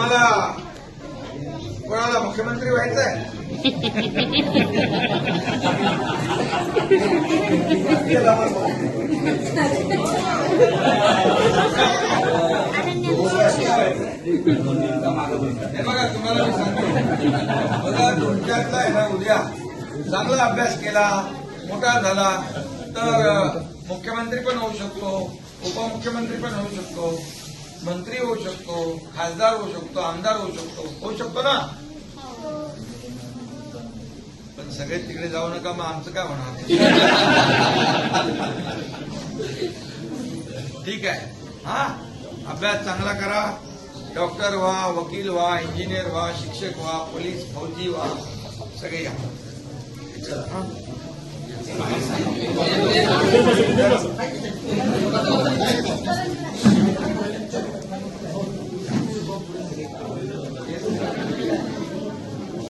तुम्हाला कोणाला मुख्यमंत्री व्हायचं आहे? हे बघा, तुम्हाला मी सांगतो, बघा तुमच्यातला आहे ना, उद्या चांगला अभ्यास केला, मोठा झाला तर मुख्यमंत्री पण होऊ शकतो, उपमुख्यमंत्री पण होऊ शकतो, मंत्री होऊ शकतो, खासदार होऊ शकतो, आमदार होऊ शकतो ना. पण सगळे तिकडे जाऊ नका, मग आमचं काय होणार? ठीक आहे, हा अभ्यास चांगला करा, डॉक्टर व्हा, वकील व्हा, इंजिनियर व्हा, शिक्षक व्हा, पोलीस फौजी व्हा, सगळे या. चला.